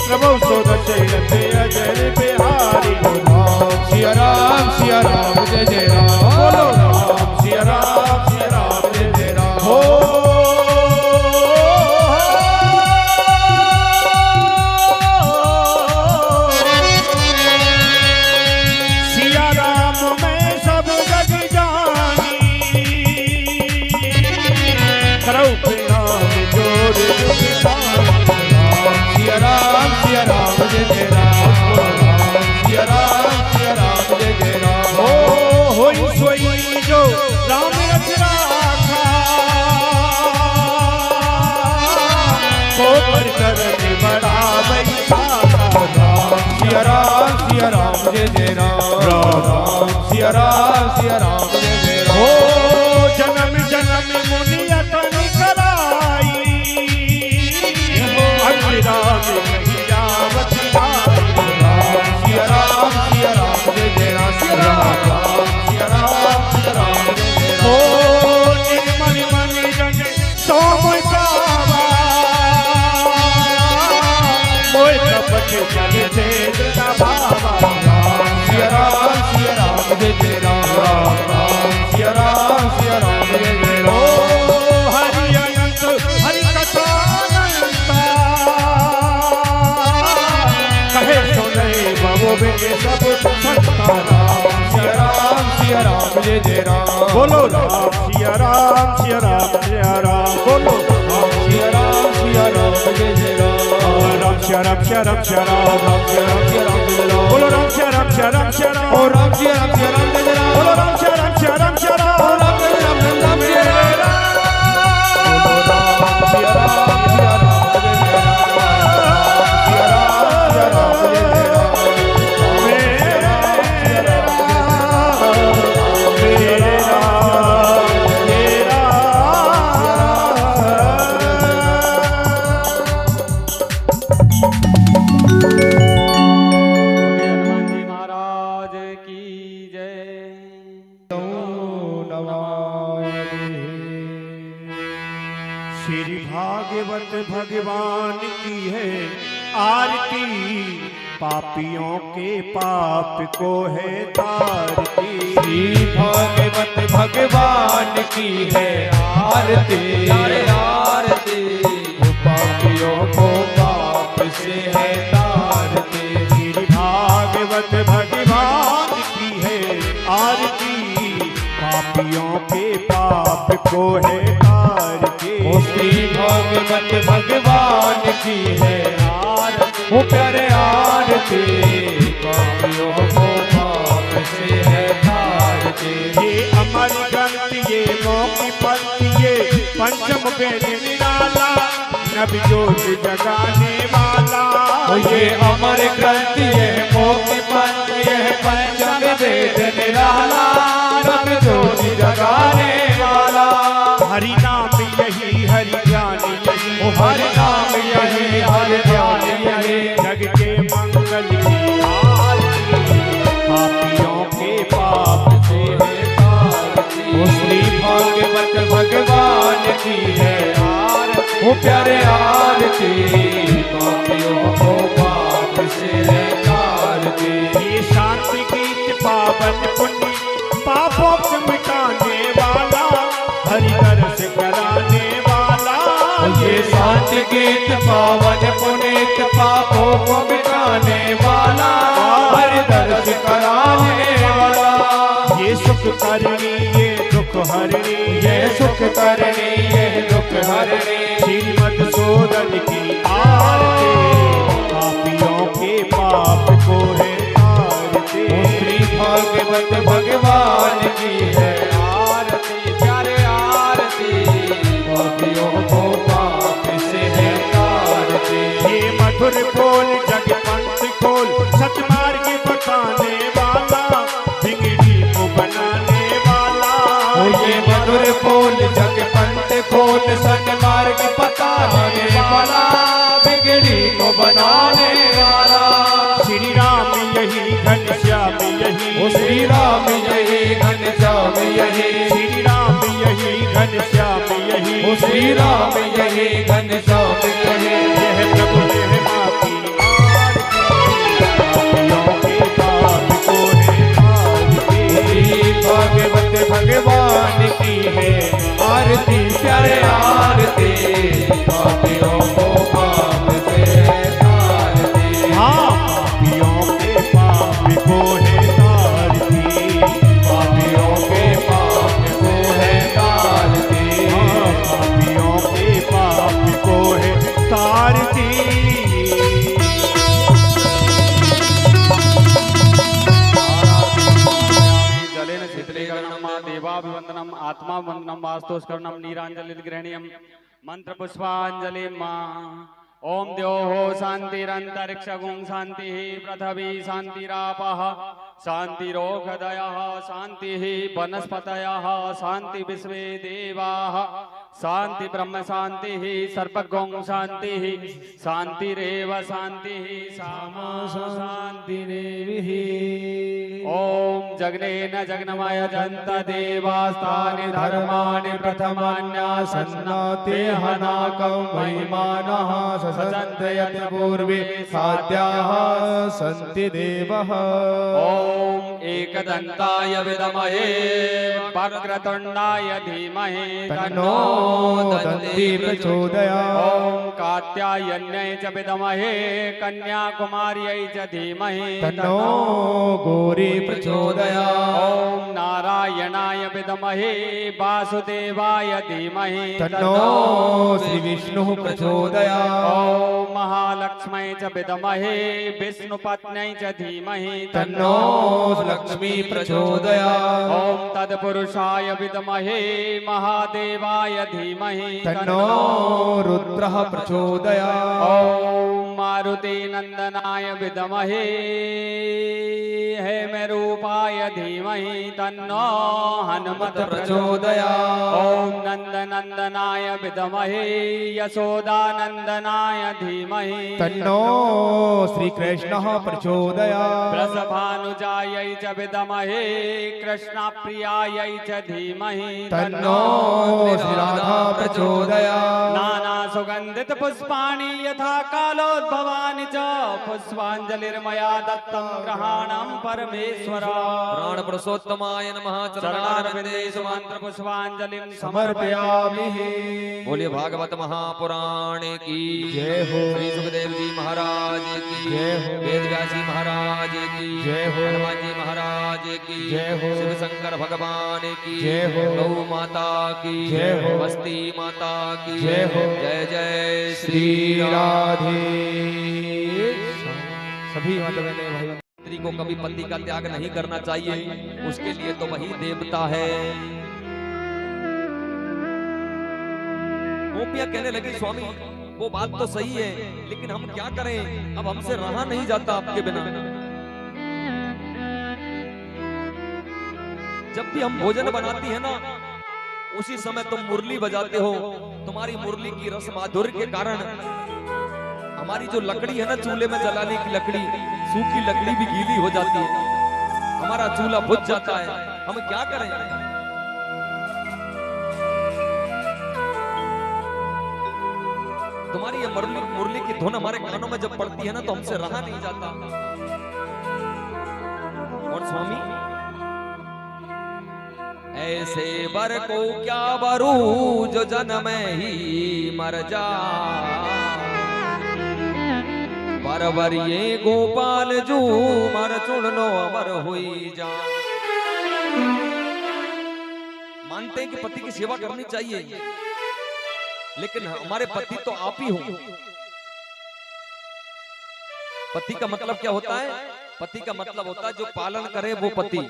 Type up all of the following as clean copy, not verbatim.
प्रभु सो दशरथ अजर बिहारी। सिया राम जय जय राम। बोलो राम सिया राम जय जय राम। हो सिया राम में सब गज जानी, करो प्रणाम जोड़ सिया राम जय जय राम। सिया राम जय जय राम। होई सोई जो राम रच राखा, को पर करने बड़ा बैठा। सिया राम जय जय राम। सिया राम जय जय राम। हो जन्म जन्म मुनियतन कराई, राम जावत सिया राम जय जय राम। सिया राम जय जय राम। हो निर्मल मन जन सोम पावा, मोय कपट जल चेत भावा। सिया राम जय जय राम। सिया राम जय जय राम। हरि अनंत हरि कथा अनंता, कहे सुने बबो बिन सब संता। सिया राम जय जय राम। बोलो राम सिया राम सिया राम। बोलो सिया राम जय जय राम। राम सिया राम सिया राम सिया राम। बोलो राम सिया राम सिया राम सिया राम। ओ राम सिया राम जय जय राम। बोलो राम सिया राम सिया राम सिया राम। ओ राम जय राम सिया राम। सिया राम जय जय राम। श्री भागवत भगवान की है आरती, पापियों के पाप को है तारती। श्री भागवत भगवान की है आरती। आरती पापियों को पाप से है तारती। श्री भागवत भगवान की है आरती, पापियों के पाप को है तारती। श्री भागवत भगवान की है आरती। वो प्यारे आरती पापियों को पाप से है तारती। ये अमर ग्रंथ ये मौकी पंथ ये पंचम वेद निराला, नबी ज्योत जगाने वाला। ये अमर ग्रंथ ये मौकी पंथ ये पंचम वेद निराला, नबी ज्योत जगाने वाला। हरि नाम यही हरि ज्ञान यही, हरि नाम यही हरि ज्ञान यही। जग के मंगल की आरती, पापियों के पाप से है तारती। श्री भागवत भगवान की है आरती। वो प्यारे आरती पापियों को पाप से है तारती। ये शांति गीत पावन पुण्य पापों को मिटाने वाला, हरि दर्श कराने वाला। ये शांति गीत पावन पुनीत पापों को मिटाने वाला, हरि दर्श कराने वाला। ये सुख करनी ये दुख हरनी, ये सुख करनी ये दुख हरनी। श्रीमद् की आरती, पापियों के पाप को है तारती। श्री भागवत भगवान की है आरती। प्यारे आरती पापियों को पाप से है तारती। ये मधुर बोल जग पंथ खोल, सतमार्ग बताने वाला, बिगड़ी को बनाने वाला। ये मधुर बोल जग पंथ खोल, सन्मार्ग बताने वाला, बिगड़ी को बनाने वाला। श्री राम यही घनश्याम यही, श्री राम यही घनश्याम यही। श्री राम यही घनश्याम यही, श्री राम यही घनश्याम यही। यह प्रभु यह माँ की आत्मा वंदनम वास्तुस्करणम नीरांजलि ग्रहणीयम मंत्र पुष्पांजलि ओम द्योः शांतिरंतरिक्षगुं शांति पृथ्वी शांतिरापः शांतिरोषधयः शांति वनस्पतयः शांति विश्वे देवाः शांति ब्रह्म शांति सर्पगुं शांति शांतिरेव शांति सामा शांतिरेवि। ओम जग्नेन जग्नमय जन्त देवास्तानि धर्माणि प्रथमान्यासन्नाते हनाकं महिमानः ससन्त यत् पूर्वे साध्याः सन्ति देवः। ओम एकदन्ताय विद्महे वक्रतुण्डाय धीमहि तन्नो दन्ती प्रचोदयात्। ओम कात्यायन्यै च विद्महे कन्याकुमार्यै च धीमहि तन्नो गौरी प्रचोदयात्। ओम नारायणाय विद्महे वासुदेवाय धीमहि तन्नो श्री विष्णुः प्रचोदयात्। ओम महालक्ष्मै च विद्महे विष्णुपत्न्यै च धीमहि तन्नो लक्ष्मी प्रचोदयात्। ओम तत्पुरुषाय विद्महे महादेवाय धीमहि तन्नो रुद्रः प्रचोदयात्। ओम मारुति नंदनाय विद्महे हेमरूपाय धीमहि तन्नो हनुमत प्रचोदयात्। ओम नंदनंदनाय विद्महे यशोदानंदनाय धीमहि तन्नो श्री कृष्णः प्रचोदयात्। वृषभानुजायै च विद्महे कृष्णप्रियायै च धीमहि तन्नो श्री राधा प्रचोदयात्। नाना सुगंधित पुष्पाणि यथा कालोद्भवानि च पुष्पांजलिर्मया दत्तं ग्रहाणं परमेश्वर। प्राण पुरुषोत्तमाय नमः। चरणारविंदे सुमंत्र पुष्पांजलिं समर्पयामि। बोलिए भागवत महापुराण की जय हो। श्री सुखदेव जी महाराज की जय हो। वेद व्यास जी महाराज की जय हो। हनुमान जी महाराज की जय हो। शिव शंकर भगवान की जय हो। गौ माता की जय हो। बस्ती माता की जय हो। जय जय श्री राधे। सभी माता बहने भाई स्त्री को कभी पति का त्याग नहीं करना चाहिए, उसके लिए तो वही देवता है। गोपियां कहने लगी स्वामी वो बात तो सही है, लेकिन हम क्या करें, अब हमसे रहा नहीं जाता आपके बिना। जब भी हम भोजन बनाती है ना, उसी समय तुम मुरली बजाते हो। तुम्हारी मुरली की रस माधुर्य के कारण हमारी जो लकड़ी है ना, चूल्हे में जलाने की लकड़ी, सूखी लकड़ी भी गीली हो जाती है, हमारा चूल्हा बुझ जाता है। हम क्या करें? तुम्हारी ये मुरली की धुन हमारे कानों में जब पड़ती है ना, तो हमसे रहा नहीं जाता। और स्वामी ऐसे वर को क्या वरू जो जन्म ही मर जा, परवर ये गोपाल जू मर चुनो अमर हुई जा। मानते हैं कि पति की सेवा करनी चाहिए, लेकिन हमारे पति तो आप ही हो। पति का मतलब क्या होता है? पति का मतलब होता है जो पालन करे वो पति।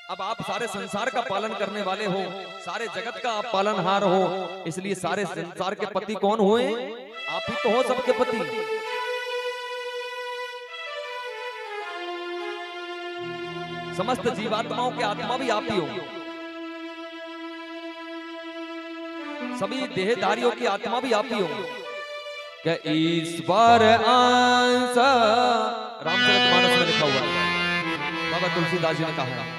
अब आप सारे संसार का पालन करने वाले हो, सारे जगत का आप पालनहार हो, इसलिए सारे संसार के पति कौन हुए? आप ही तो हो सबके पति। समस्त जीवात्माओं के आत्मा भी आप ही हो, सभी देहधारियों की आत्मा भी आप ही हो। क्या ईश्वर अंश, रामचरितमानस में लिखा हुआ है, बाबा तुलसीदास जी ने कहा है।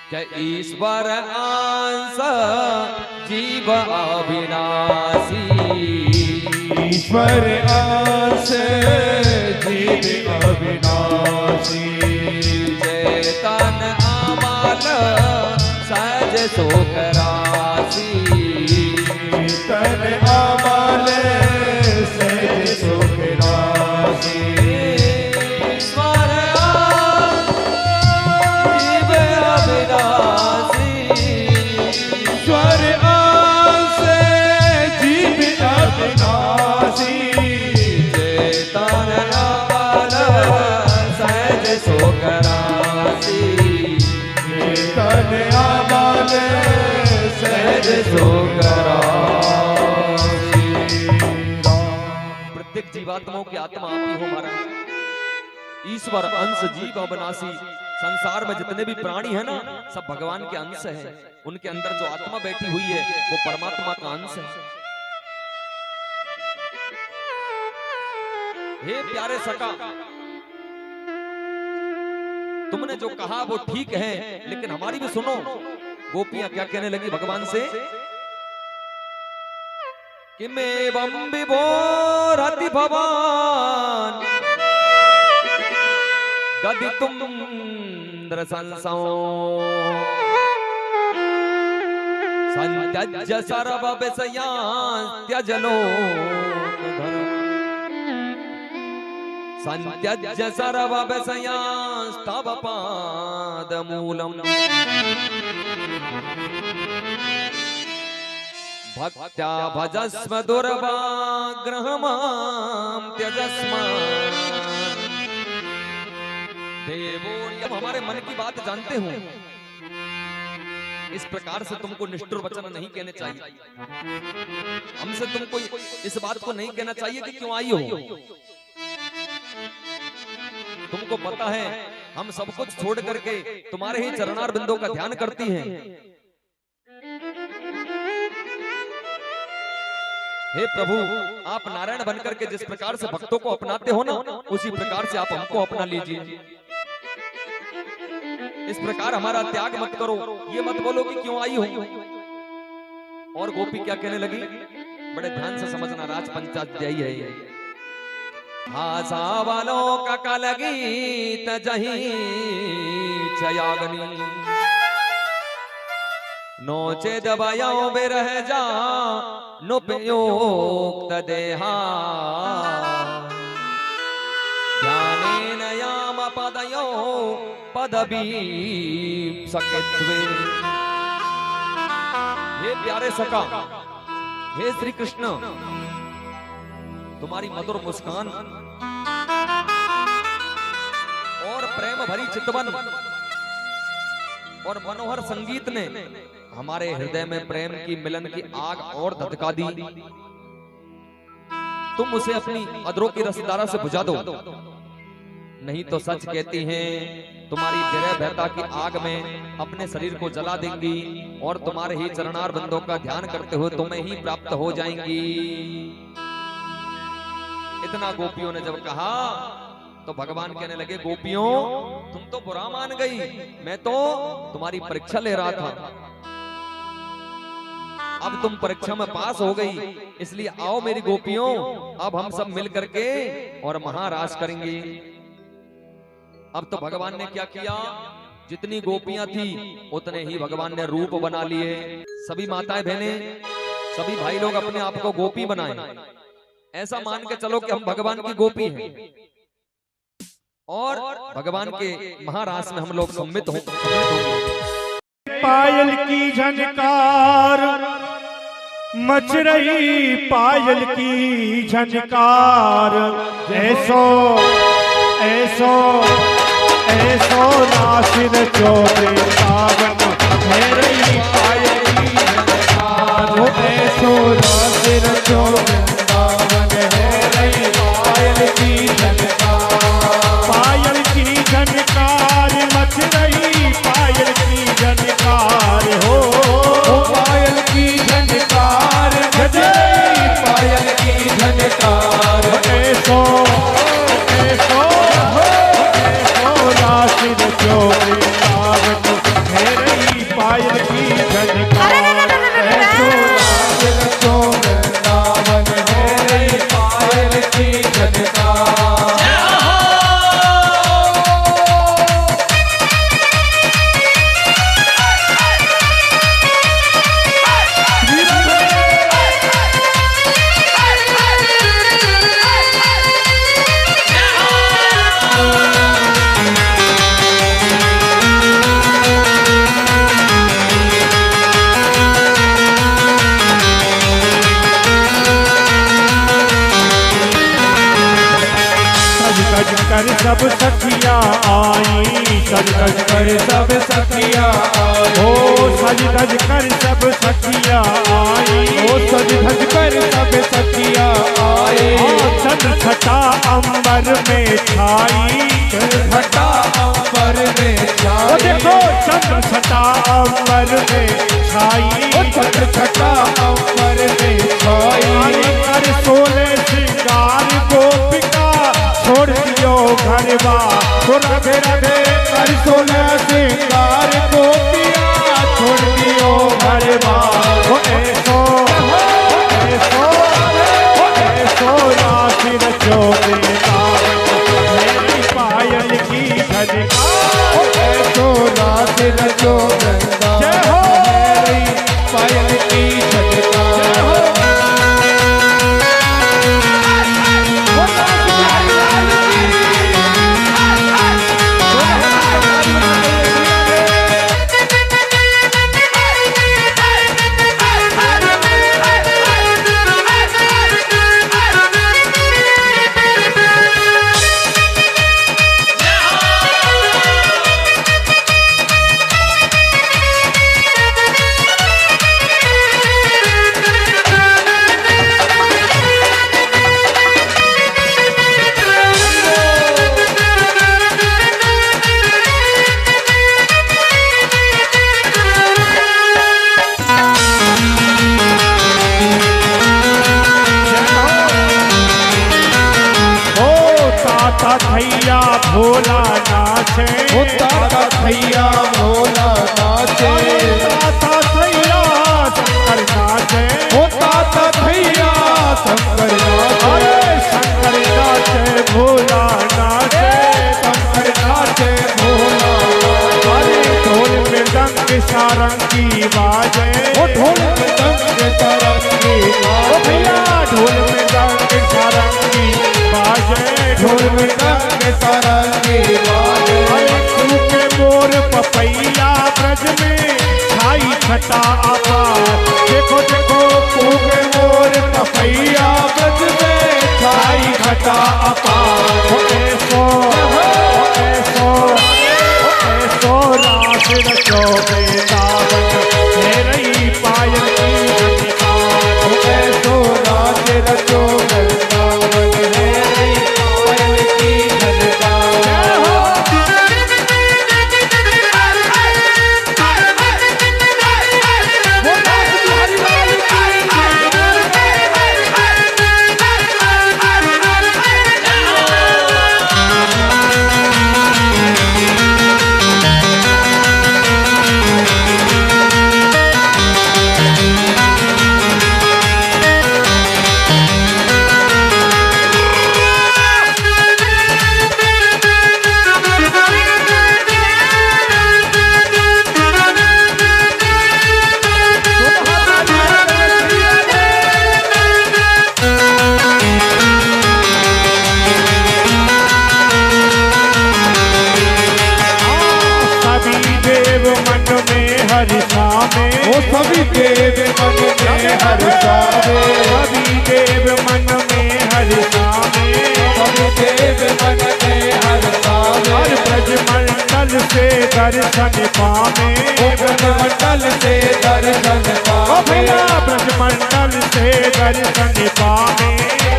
क्या ईश्वर अंश जीव अविनाशी, ईश्वर अंश जीव अविनाशी, चेतन अमल सहज शोक राशि, चेतन अमल सहज शोक राशि, ईश्वर जीव अविनाशी, ईश्वर अंश जीव अविनाशी, चेतन अमल सहज शोक राशि, चेतन अमल सहज सुकरासी। प्रत्येक जीवात्माओं की आत्मा आप ही हो महाराज। ईश्वर अंश जीव अविनाशी। संसार में जितने भी प्राणी है ना, सब भगवान के अंश हैं। उनके अंदर जो आत्मा बैठी हुई है वो परमात्मा का अंश है। हे प्यारे सखा, तुमने जो कहा वो ठीक है, लेकिन हमारी भी सुनो। गोपियां क्या कहने लगी भगवान से कि मेवं विभोरति भवान गदितुं नृशंसो संत्यज्य सर्व विषयान् त्यजनो संत्यज्य सर्व विषयांस्तव पादमूलम् भक्त्या भजस्व दुर्वाग्रहमां त्यजस्म देवो। अब हमारे मन की बात जानते हो, इस प्रकार से तुमको निष्ठुर वचन नहीं कहने चाहिए। हमसे तुमको इस बात को नहीं कहना चाहिए कि क्यों आई हो। तुमको पता है हम सब कुछ छोड़ करके तुम्हारे ही चरणार बिंदों का ध्यान करती हैं। हे प्रभु, आप नारायण बनकर के जिस प्रकार से भक्तों को अपनाते हो ना, उसी प्रकार से आप हमको अपना लीजिए। इस प्रकार हमारा त्याग मत करो। ये मत बोलो कि क्यों आई हो। और गोपी क्या कहने लगी, बड़े ध्यान से समझना, राज पंचाध्यायी है ये। भाषावलोकक लगीत जही छयाग्नि नोचेद वयो विरह जा नुपयोक्त देहा ध्यानेन याम पदयो पदवी सकित्वे। हे प्यारे सखा, हे श्री कृष्ण, तुम्हारी मधुर मुस्कान और प्रेम भरी चितवन और मनोहर संगीत ने हमारे हृदय में प्रेम की मिलन की आग और धधका दी। तुम उसे अपनी अधरों की रसधारा से बुझा दो, नहीं तो सच कहती हैं तुम्हारी विरह बहता की आग में अपने शरीर को जला देंगी और तुम्हारे ही चरणार बंदों का ध्यान करते हुए तुम्हें ही प्राप्त हो जाएंगी। इतना गोपियों ने जब कहा तो भगवान कहने लगे, गोपियों तुम तो बुरा मान गई, मैं तो तुम्हारी परीक्षा ले रहा था। अब तुम परीक्षा में पास हो गई, इसलिए आओ मेरी गोपियों, अब हम सब मिल करके और महारास करेंगे। अब तो भगवान ने क्या किया, जितनी गोपियां थी उतने ही भगवान ने रूप बना लिए। सभी माताएं बहनें, सभी भाई लोग अपने आप को गोपी बनाएं। ऐसा मान के चलो कि हम भगवान की गोपी हैं और भगवान के महारास में हम लोग सम्मिलित होंगे। पायल की झनकार मच रही, पायल की झनकार, ऐसो ऐसो ऐसो नासिर चोरे सावन है रही पायल की झनकार, ऐसो नासिर चोरे सावन है रही पायल की झनकार। पायल की झनकार मच रही, पायल की झनकार हो, पायल की झनकार बजे, पायल की झनकार ऐसो ऐसो ऐसो नासिर चोरे सावन धज कर सब सखिया आई, सज धज कर सब सखिया आई, ओ सज धज कर सब सखिया आई, ओ सज धज कर सब सखिया आई, चंद्र छटा अंबर में छाई, घटा अंबर में ओ छाई, देखो चंद्र छटा अंबर में छाई, चंद्र छटा अंबर में छाई, कर सोले श्रृंगार गोपिका छोड़ दियो घरवा, तो राधे राधे कर सोलह श्रृंगार गोपिया छोड़ दियो घरवा, ओ ऐसो राशि रचो मेरी पायल की झलका, ऐसो रात रचो जय हो। मेरी पायल की झलका, भैया भोला नाचे, ताता भैया भोला नाचे, ताता भैया शंकर नाचे, ताता भैया शंकर नाचे, अरे शंकर नाचे भोला नाचे, शंकर नाचे भोला अरे ढोल मृदंग सारंगी बाजे, ढोल मृदंग सारंगी ओ भैया ढोल मृदंग सारंगी बाजे, ढोल मृदंग सारंगी बाजे, के मोर पपैया ब्रज में छाई छटा अपार, देखो देखो फूके मोर पपैया ब्रज में छाई घटा अपार, ऐसो रास रचो वृंदावन मेरी पायल की झलका, ऐसो रात रचो वृंदावन मेरी पायल की झलका, हर्षा में, वो सभी देव मन में हर्षा में, सभी देव मन में हर्षा में, सभी देव मन में हर्षा में, और ब्रजमंडल से दर्शन पावे, ब्रजमंडल से दर्शन ओ पावे, भैया ब्रजमंडल से दर्शन पावे,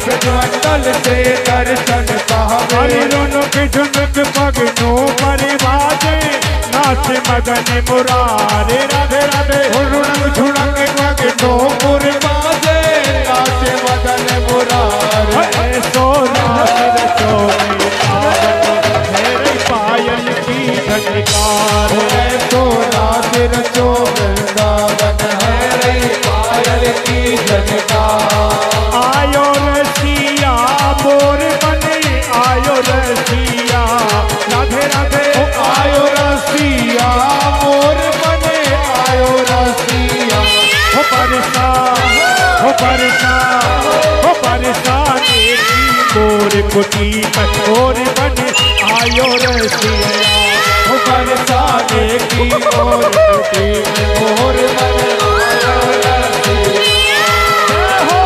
ब्रजमंडल से दर्शन पावे, हरि रुनुक झुनुक पगनों पर बाजे, नाच मदन मुरारे राधे राधे, रुणक झुणक पगनों पर बाजे, नाच मदन मुरारे, ऐसो रास रचो मेरी पायल की झलकार, ऐसो रास रचो वृंदावन है रे पायल की झलका, आयो रसिया मोर बने, आयो रसिया राधे राधे, आयो रसिया मोर बने, आयो रसिया, हो परसा की मोर कुटी मोर बने, आयो रसिया, हो बरसाने की मोर कुटी मोर बने, आयो रसिया, हो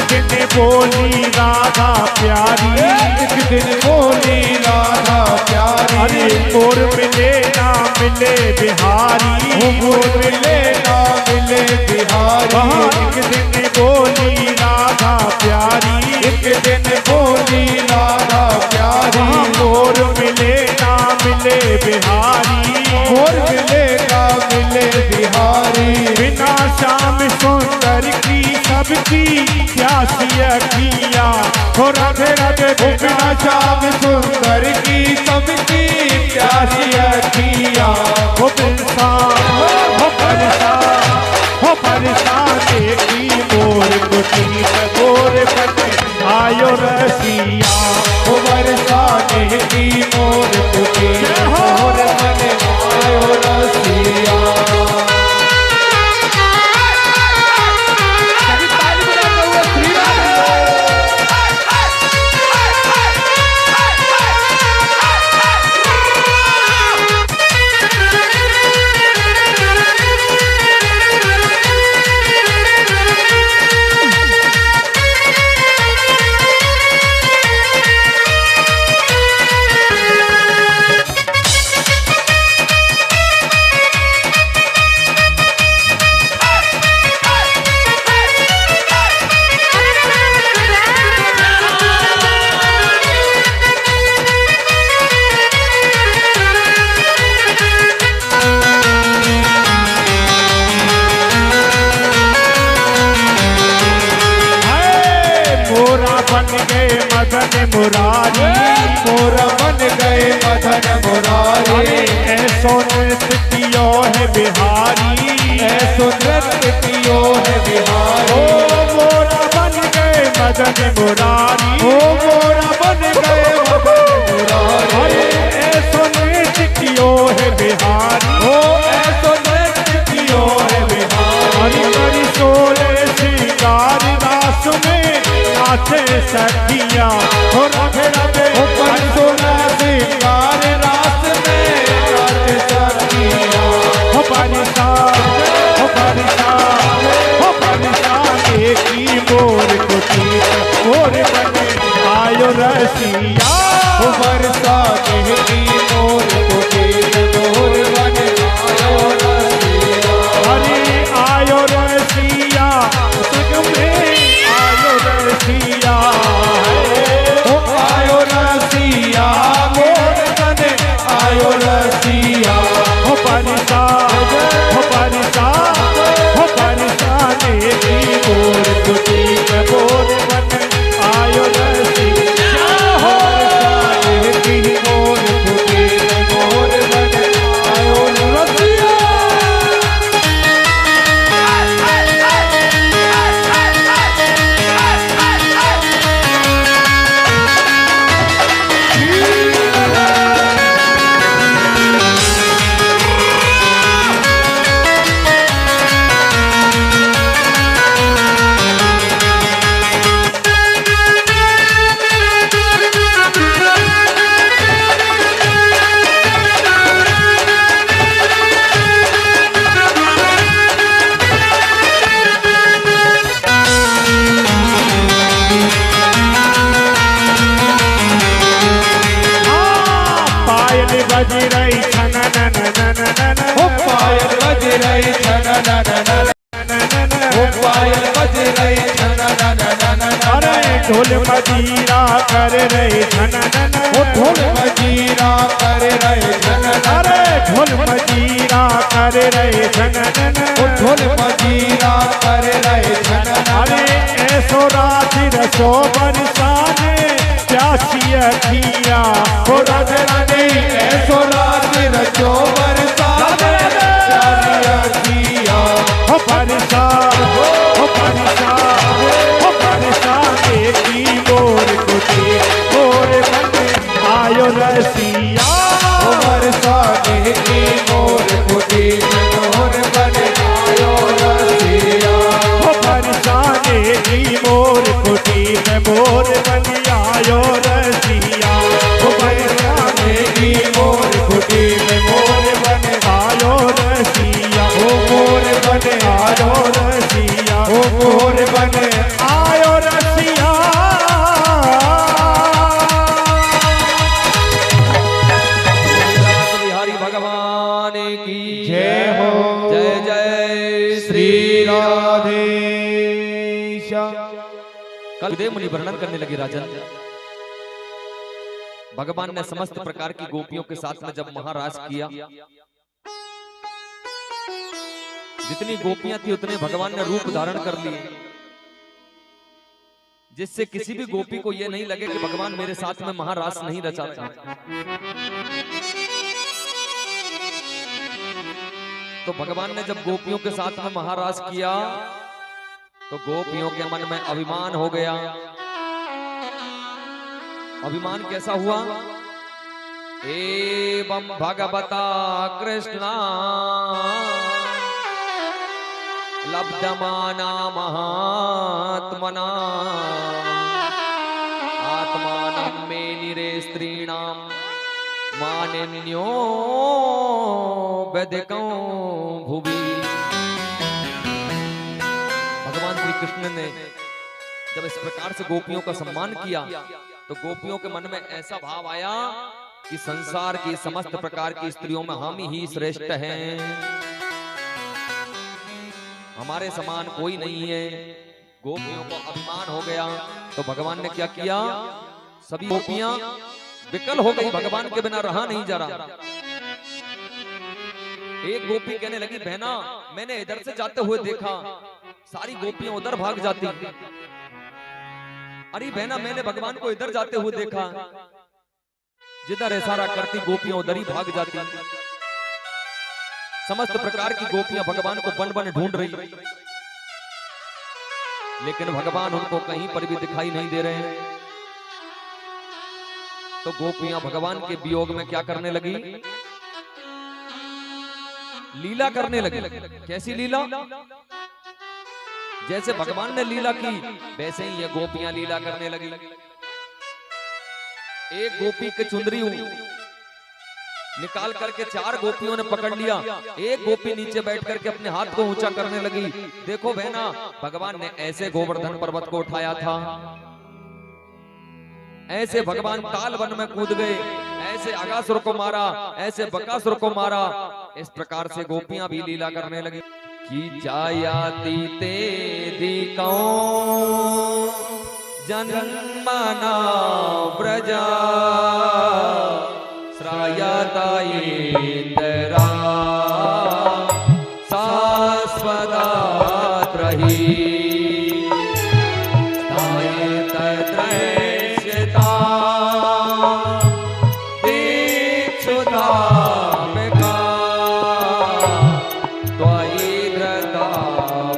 दिन बोली राधा प्यारी, एक दिन बोली राधा प्यारी, अरे मोर मिले ना मिले बिहारी, मोर मिले ना मिले बिहारी। एक दिन बोली राधा प्यारी, एक दिन बोली राधा प्यारी, मोर मिले ना मिले बिहारी, मोर मिले ना मिले बिहारी। बिना श्याम सुंदर की सबकी प्यासी अखियाँ, हो राधे राधे बिना श्याम सुंदर की सबकी प्यासी अखियाँ, हो परेशान हो परेशान देखी मोर कुटी मोर बने आयो रसिया, हो बरसाने की मोर कुटी मोर बने आयो रसिया। बन गए मदन मुरारी, मोरा बन गए मदन मुरारी, ऐसो नृत्य कियो है बिहारी, ऐसो नृत्य कियो है बिहारी। ओ मोरा बन गए मदन मुरारी, ओ मोरा बन गए मदन मुरारी, ऐसो नृत्य कियो है बिहारी, ओ ऐसो नृत्य कियो है बिहारी। करी सोले श्रृंगार रास में नाचे सखिया, हो राधे राधे ऊपर सोना श्रृंगार रास में नाचे सखिया, हो परेशान की मोर कुटी मोर बने आयो रसिया, हो बरसाने की मोर कुटी मोर बने आयो रसिया। अरे आयो रसिया संग में आयो रसिया, ओ आयो रसिया मोर बने आयो रसिया। हो परेशान की मोर कुटी मोर बने आयो रसिया, हो बरसाने की मोर कुटी मोर बने आयो रसिया। पायल बज रही छन नन नन नन, ओ पायल बज रही छन नन नन, ओ पायल बज रही छन नन नन। अरे ढोल मजीरा कर रहे छन नन, ओ ढोल मजीरा कर रहे छन नन, अरे ढोल मजीरा कर रहे छन नन, ओ ढोल मजीरा कर रहे छन नन। अरे ऐसो राधि रसो बरसाने प्यासी अखिया, हो राधे राधे ऐसो रात रचो बरसाने प्यारी अखियाँ, हो परेशान की मोर कुटी मोर बने आयो रसिया, ओ बरसाने की मोर कुटी मोर बने आयो रसिया। हो परेशान की मोर कुटी मोर बने आयो रसिया, हो बरसाने की मोर कुटी मोर बने आयो रसिया, ओ मोर बने आयो रसिया, ओ मोर बने आयो श्री राधेश। कल देव मुनि वर्णन करने लगे राजन, भगवान ने समस्त प्रकार की गोपियों के साथ में जब महाराज किया, जितनी गोपियां थी उतने भगवान ने रूप धारण कर लिए, जिससे किसी भी गोपी को यह नहीं लगे कि भगवान मेरे साथ में महारास नहीं रचाते। तो भगवान ने जब गोपियों के साथ में महारास किया तो गोपियों के मन में अभिमान हो गया। अभिमान कैसा हुआ? एवं भगवता कृष्णा लब्धमाना महात्मना आत्मानं मे निरे स्त्रीणां मानिन्यो वैदिकं भुवि। भगवान श्री कृष्ण ने जब इस प्रकार से गोपियों का सम्मान किया तो गोपियों के मन में ऐसा भाव आया कि संसार की समस्त प्रकार की स्त्रियों में हम ही श्रेष्ठ हैं, हमारे समान कोई नहीं है। गोपियों को अभिमान हो गया तो भगवान ने क्या किया? सभी गोपियां विकल हो गई, भगवान के बिना रहा नहीं जा रहा। एक गोपी कहने लगी, बहना मैंने इधर से जाते हुए देखा, सारी गोपियां उधर भाग जाती। अरे बहना मैंने भगवान को इधर जाते हुए देखा, जिधर इशारा करती गोपियां उधर ही भाग जाती। समस्त प्रकार की गोपियां भगवान को बन बन ढूंढ रही, लेकिन भगवान उनको कहीं पर भी दिखाई नहीं दे रहे हैं। तो गोपियां भगवान के वियोग में क्या करने लगी? लीला करने लगी। कैसी लीला? जैसे भगवान ने लीला की वैसे ही ये गोपियां लीला करने लगी। एक गोपी की चुंदरी निकाल करके चार गोपियों ने पकड़ लिया। एक गोपी नीचे बैठ करके अपने हाथ को ऊंचा करने लगी। देखो बहना, भगवान ने ऐसे गोवर्धन पर्वत को उठाया था, ऐसे भगवान ताल वन में कूद गए, ऐसे अगासुर को मारा, ऐसे बकासुर को मारा। इस प्रकार से गोपियां भी लीला करने लगी। कि जायाति ते दिकौ जन्मना व्रजा श्रायता इंद्रा शाश्वता त्रही तत्रैष्यता दीक्षुता मेका त्वयि धृता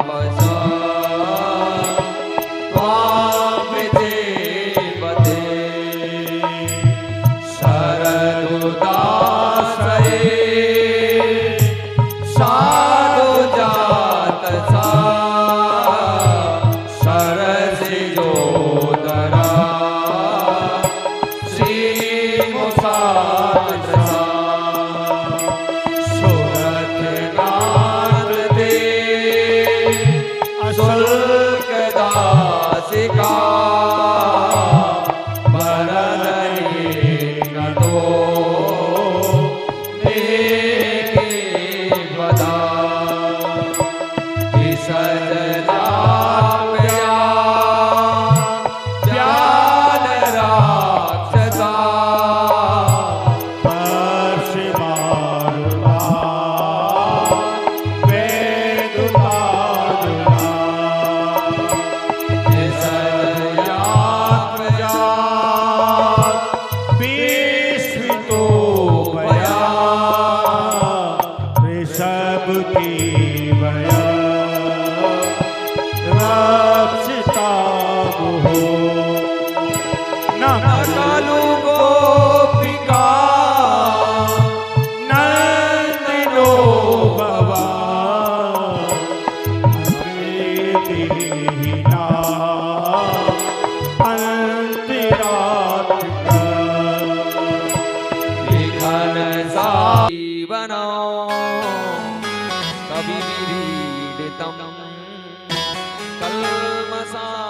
वशा त्वामृते पदे शरदुदासये साधु जात सा सरसिजोदरा श्रीमुखाद्रसा सुरथनाथ दे अशुल्कदासिका वरदने नतो देके वदा विसर्जनाप्या व्याल राक्षसा परशिवारुणा वेदुतारुणा विसर्जनाप्या विश्वितो भया ऋषभ देवया रक्षिता मुहो कालू गोपिका नंदनो भवा देहिना अंतरात्मा लिखन सावनो कवि विरीडितम कल्मषापहं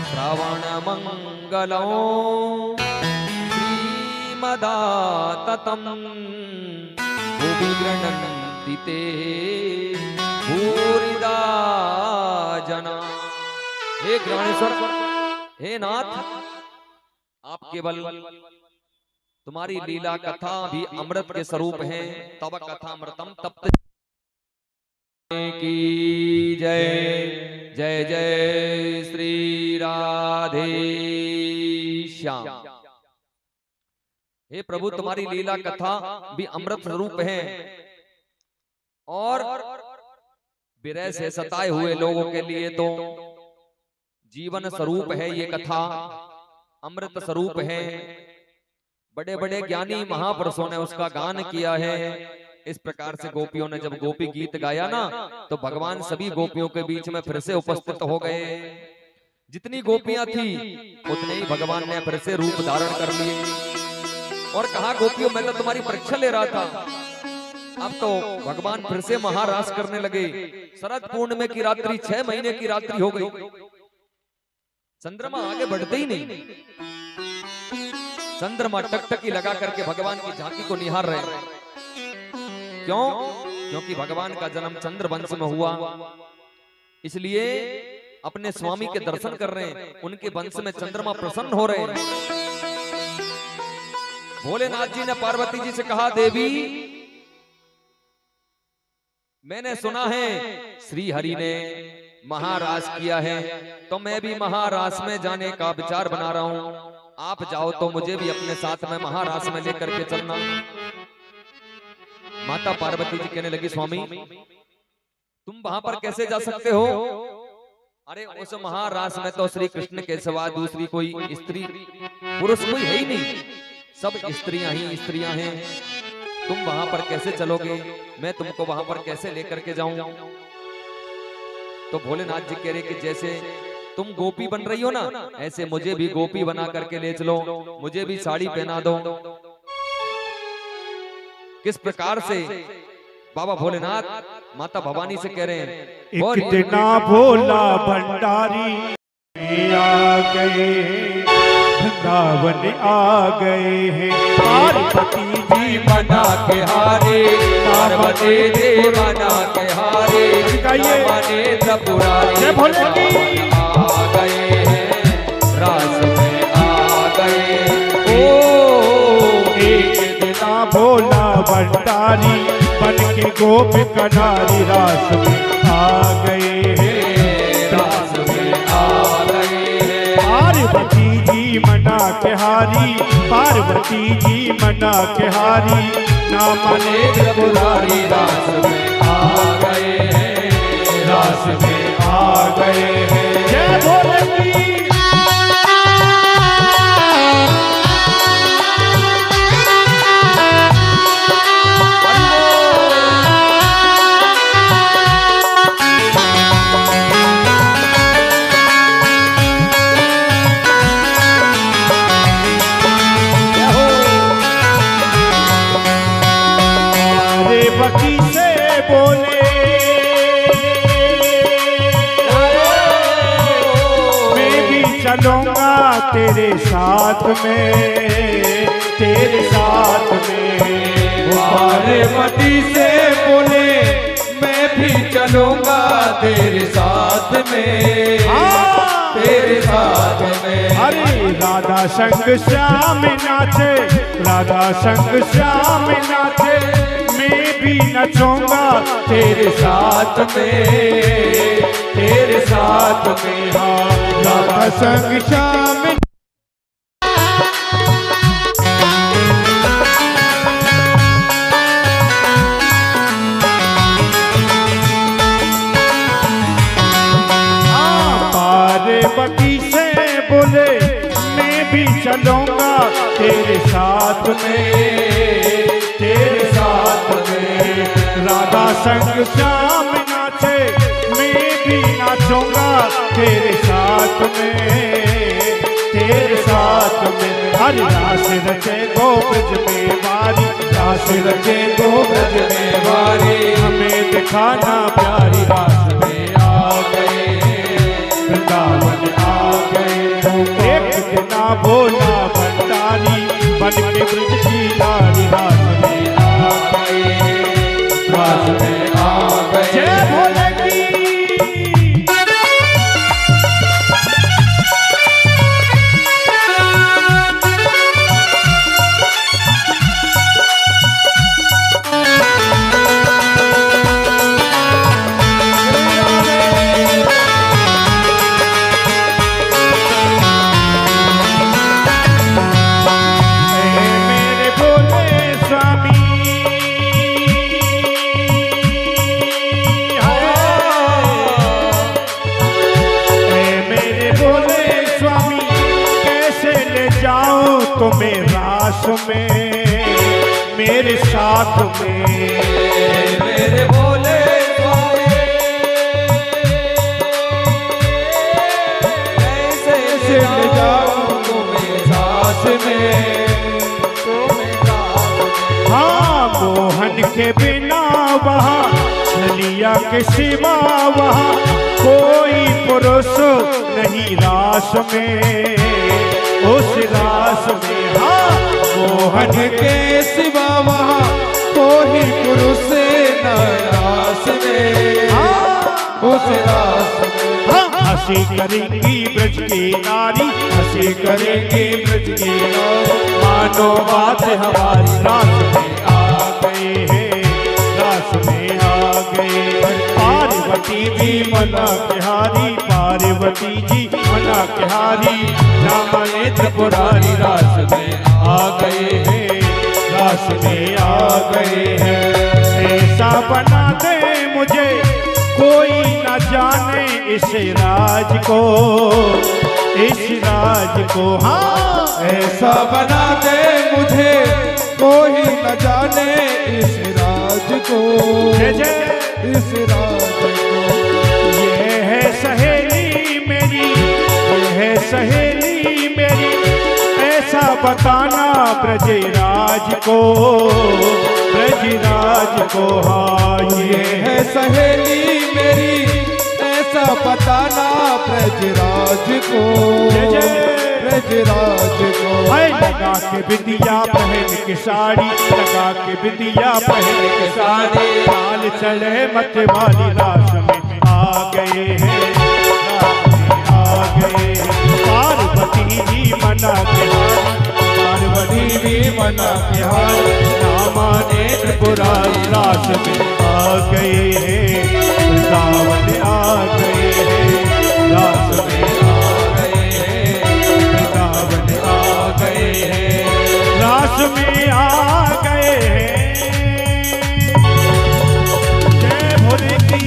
श्रवण मंगलो श्रीमदाततं भुवि गृह्णन्ति ते हे ज्ञानेश्वर, हे नाथ, आप केवल तुम्हारी लीला कथा भी अमृत के स्वरूप हैं। तब कथा अमृतम तप्त की जय। जय जय श्री राधे श्याम। हे प्रभु, तुम्हारी लीला कथा भी अमृत स्वरूप है और विरह से सताए हुए लोगों के लिए तो जीवन स्वरूप है ये कथा, अमृत स्वरूप है। बड़े बड़े ज्ञानी महापुरुषों ने उसका गान किया है। इस प्रकार से गोपियों ने जब गोपी गीत गाया ना, तो भगवान सभी गोपियों के बीच में फिर से उपस्थित हो गए। जितनी गोपियां थी उतने ही भगवान ने फिर से रूप धारण कर लिए और कहा, गोपियों मैं तो तुम्हारी परीक्षा ले रहा था। अब तो भगवान फिर से महारास करने लगे। शरद पूर्णिमा की रात्रि 6 महीने की रात्रि हो गई। चंद्रमा आगे बढ़ते ही नहीं। चंद्रमा टकटकी लगा करके भगवान की झांकी को निहार रहे। क्यों? क्योंकि भगवान का जन्म चंद्रवंश में हुआ, इसलिए अपने स्वामी के दर्शन कर रहे हैं। उनके वंश में चंद्रमा प्रसन्न हो रहे हैं। भोलेनाथ जी ने पार्वती जी से कहा, देवी मैंने सुना है श्री हरि ने महारास किया है, तो मैं भी महारास में जाने का विचार बना रहा हूं। आप जाओ तो मुझे भी अपने साथ में महारास में लेकर के चलना। माता पार्वती जी कहने लगी, स्वामी तुम वहां पर कैसे जा सकते हो? अरे उस महारास में तो श्री कृष्ण के सिवा दूसरी कोई स्त्री पुरुष कोई है ही नहीं, सब स्त्रियां ही स्त्रियां हैं। तुम वहां पर कैसे चलोगे? मैं तुमको वहां पर कैसे लेकर के जाऊं? तो भोलेनाथ जी कह रहे कि जैसे तुम गोपी बन रही हो ना, ऐसे मुझे भी गोपी बना करके ले चलो, मुझे भी साड़ी पहना दो। किस प्रकार से बाबा भोलेनाथ माता भवानी से कह रहे हैं, इतना भोला भंडारी आ गए, वृंदावन आ गए हैं। पार्वती जी बना के हारे, पार्वती जी बना के हारे, माने त्रिपुरारी जय भोले की। आ गए हैं, रास में आ गए। ओ एक दिना भोला भंडारी बन के गोप कनारी रास में आ गए हैं, रास में आ गए हैं। पार्वती जी मना के हारी, पार्वती जी मना के हारी, ना माने मने त्रिपुरारी रास में आ गए हैं, रास में आ गए हैं। जय भोले की। पार्वती से बोले, मैं भी चलूंगा तेरे साथ में, तेरे साथ में। पार्वती से बोले, मैं भी चलूंगा तेरे साथ में, तेरे साथ में। अरे राधा संग श्याम नाचे, राधा संग श्याम नाचे, मैं भी नचूंगा तेरे साथ में, तेरे साथ में। हाँ, राधा संग श्याम। पार्वती से बोले, मैं भी चलूंगा तेरे साथ में, तेरे साथ में। राधा संग श्याम नाचे, मैं भी नाचूंगा तेरे साथ में, तेरे साथ में। हरि रास रचे गोब्रज में वारी, रास रचे गोब्रज में वारी, हमें दिखाना प्यारी रास में आ गए, वृंदावन आ गए। एक दिना भोला भंडारी बन के ब्रज की लारी रास में आ गए, रास में आ गए। जय भोले की। रात में। मेरे भोले स्वामी कैसे ले जाऊं तुम्हें साथ में, तुम्हें साथ में। हाँ मोहन के बिना वहाँ छलिया के सिवा वहाँ कोई पुरुष नहीं रास में, उस रास में। हाँ मोहन के सिवा वहाँ कोई पुरुष न रास में, उस रास में। हाँ हंसी करेंगी ब्रज की नारी, हंसी करेंगी ब्रज की नारी, मानो बात हमारी रास में आ गए हैं, रास में आ गए। पार्वती जी मना के हारी, पार्वती जी मना के हारी, राम नेत्र पुरारी रास में आ गए हैं, रास में आ गए हैं। ऐसा बना दे मुझे कोई न जाने इस राज को, इस राज को। हाँ ऐसा बना दे मुझे कोई न जाने इस राज को, जय जय। इस राज को। ये है सहेली मेरी, ये है सहेली मेरी, ऐसा बताना ब्रजराज को, ब्रजराज को। हाँ ये है सहेली मेरी, ऐसा बताना ब्रजराज को, ब्रजराज को। लगा के बिंदिया पहन के साड़ी, लगा के बिंदिया पहन के साड़ी, लाल चले मत वाली रास में आ गए हैं, रास में आ गए हैं। पार्वती जी मना के हार, पार्वती जी मना के हार, रामा नेत्र पुरारी रास में आ गए हैं, वृंदावन आ गए हैं, रास में आ गए हैं, वृंदावन आ गए हैं, रास में आ गए हैं। जय भोले की,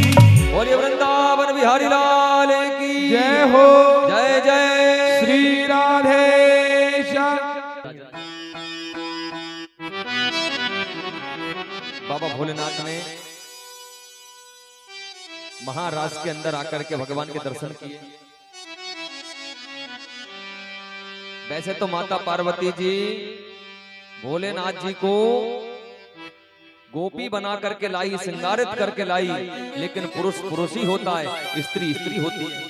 बोलिए वृंदावन बिहारी लाल की जय हो। जय जय श्री राधेश्याम। बाबा भोलेनाथ ने महाराज के अंदर आकर के भगवान के दर्शन किए। वैसे तो माता पार्वती जी भोलेनाथ जी को गोपी बना करके लाई, श्रृंगारित करके लाई, लेकिन पुरुष पुरुष ही होता है, स्त्री स्त्री होती है।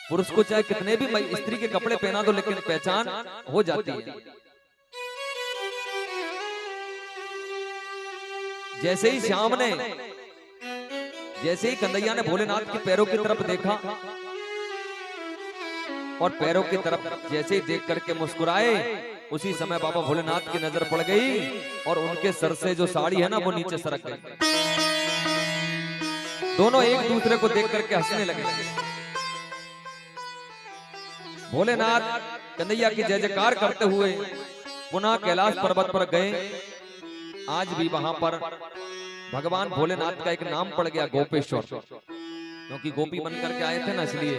पुरुष को चाहे कितने भी स्त्री के कपड़े पहना दो, लेकिन पहचान हो जाती है। जैसे ही श्याम ने, जैसे ही कन्हैया ने भोलेनाथ के पैरों की तरफ देखा और पैरों की तरफ जैसे ही देख करके मुस्कुराए, उसी समय बाबा भोलेनाथ की नजर पड़ गई और उनके सर से जो साड़ी है ना वो नीचे सरक गई। दोनों एक दूसरे को देख करके हंसने लगे। भोलेनाथ कन्हैया की जय जयकार करते हुए पुनः कैलाश पर्वत पर गए। आज भी वहां पर भगवान भोलेनाथ का एक नाम पड़ गया गोपेश्वर, क्योंकि गोपी बन करके आए थे ना, इसलिए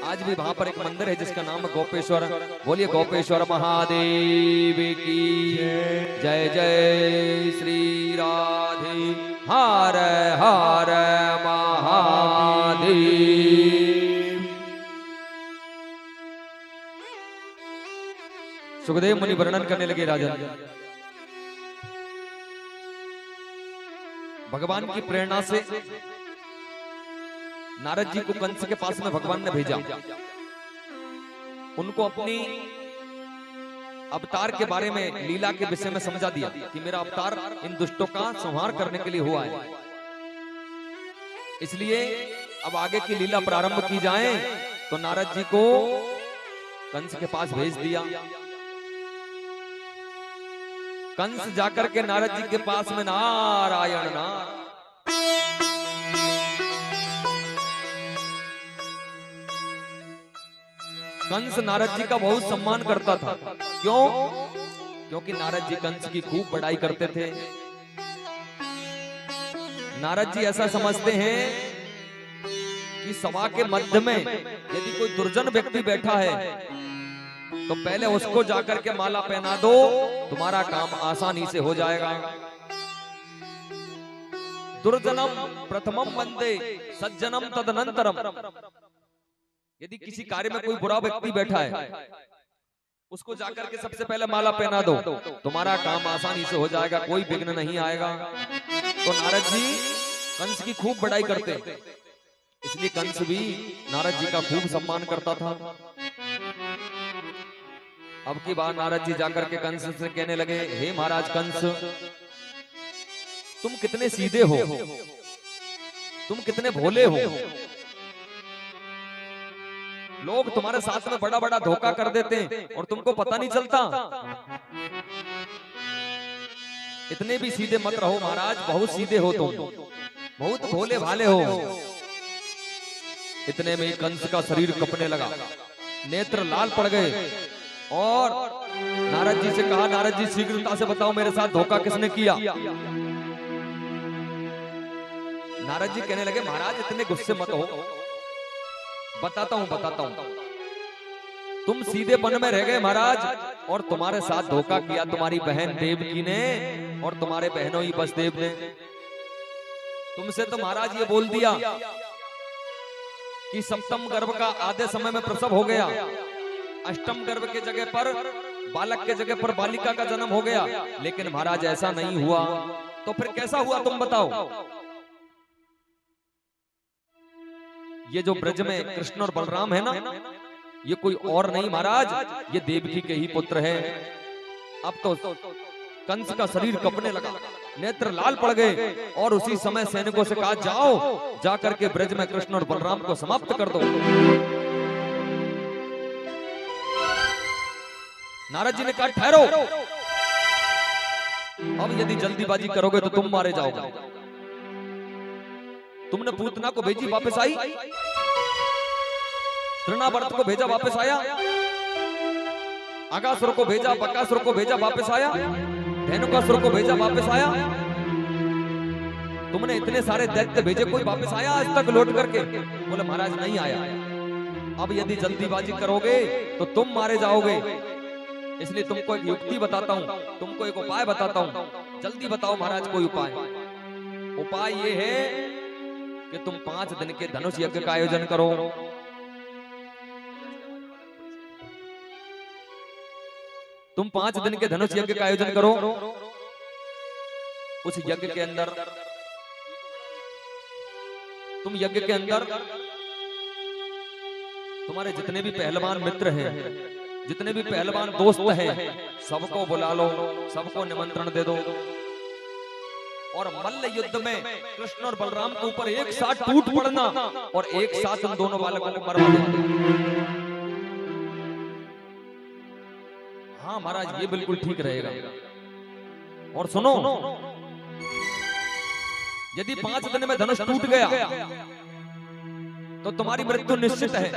आज भी वहां पर एक मंदिर है जिसका नाम है गोपेश्वर। बोलिए गोपेश्वर महादेव की जय जय। श्री राधे हर हर महादेव। सुखदेव मुनि वर्णन करने लगे राजन, भगवान की प्रेरणा से नारद जी को कंस के पास में भगवान ने भेजा, उनको अपनी अवतार के बारे में, लीला के विषय में समझा दिया कि मेरा अवतार इन दुष्टों का संहार करने के लिए हुआ है, इसलिए अब आगे की लीला प्रारंभ की जाए। तो नारद जी को कंस के पास भेज दिया। कंस जाकर के नारद जी के पास में नारायण नारायण, कंस नारद जी का बहुत सम्मान करता था। क्यों? क्योंकि नारद जी कंस की खूब बड़ाई करते थे। नारद जी ऐसा समझते हैं कि सभा के मध्य में यदि कोई दुर्जन व्यक्ति बैठा है तो पहले उसको जाकर के माला पहना दो, तुम्हारा काम आसानी से हो जाएगा। दुर्जनम प्रथमम वंदे सज्जनम तदनंतरम। यदि किसी कार्य में कोई बुरा व्यक्ति बैठा है, उसको जाकर के सबसे पहले माला पहना दो, तुम्हारा काम आसानी से हो जाएगा, कोई विघ्न नहीं आएगा। तो नारद जी कंस की खूब बड़ाई करते, इसलिए कंस भी नारद जी का खूब सम्मान करता था। अब की बार नारद जी जाकर के कंस से कहने लगे, हे महाराज कंस, तुम कितने सीधे हो, तुम कितने भोले हो। लोग तुम्हारे साथ में बड़ा बड़ा धोखा कर देते हैं और तुमको पता नहीं चलता। इतने भी सीधे मत रहो महाराज, बहुत सीधे हो तुम, बहुत भोले भाले हो। इतने में कंस का शरीर कपने लगा, नेत्र लाल पड़ गए और नारद जी से कहा, नारद जी शीघ्रता से बताओ मेरे साथ धोखा किसने किया। नारद जी कहने लगे, महाराज इतने गुस्से मत हो, बताता हूं। तुम सीधेपन में रह गए महाराज, और तुम्हारे साथ धोखा किया तुम्हारी बहन देवकी ने और तुम्हारे बहनों ही बसदेव ने। तुमसे तो महाराज ये बोल दिया कि सप्तम गर्भ का आधे समय में प्रसव हो गया, अष्टम गर्भ के जगह पर बालक के जगह पर बालिका का जन्म हो गया, लेकिन महाराज ऐसा नहीं हुआ। तो फिर कैसा हुआ तुम बताओ। ये जो ब्रज में कृष्ण और बलराम है ना, ये कोई और नहीं महाराज, ये देवकी के ही पुत्र है। अब तो कंस का शरीर कपने लगा, नेत्र लाल पड़ गए और उसी समय सैनिकों से कहा, जाओ जाकर के ब्रज में कृष्ण और बलराम को समाप्त कर दो। नारद जी ने कहा, ठहरो, अब यदि जल्दीबाजी करोगे तो तुम मारे जाओगे। तुमने पूतना को भेजी, वापस आई, तृणावर्त को भेजा, वापस आया, अगासुर को भेजा, बकासुर को भेजा, वापस आया, धेनुकासुर को भेजा, वापस आया। तुमने इतने सारे दैत्य भेजे, कोई वापस आया आज तक लौट करके? बोले महाराज नहीं आया। अब यदि जल्दीबाजी करोगे तो तुम मारे जाओगे, इसलिए तुमको एक युक्ति बताता हूं, तुमको एक उपाय बताता हूं। जल्दी बताओ महाराज कोई उपाय। उपाय ये है कि तुम 5 दिन के धनुष यज्ञ का आयोजन करो। तुम 5 दिन के धनुष यज्ञ का आयोजन करो। उस यज्ञ के अंदर तुम यज्ञ के अंदर तुम्हारे जितने भी पहलवान मित्र हैं, जितने भी पहलवान दोस्त हैं, सबको बुला लो, सबको निमंत्रण दे दो। और मल्ल युद्ध में कृष्ण और बलराम के ऊपर एक साथ टूट पड़ना और एक साथ उन दोनों बालकों को मरवा देना। हाँ महाराज, ये बिल्कुल ठीक रहेगा। और सुनो, यदि 5 दिन में धनुष टूट गया तो तुम्हारी मृत्यु निश्चित है,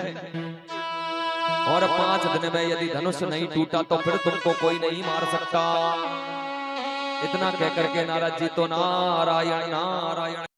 और 5 दिन में यदि धनुष नहीं टूटा तो फिर तुमको कोई नहीं मार सकता। इतना कहकर के नारद जी तो नारायण नारायण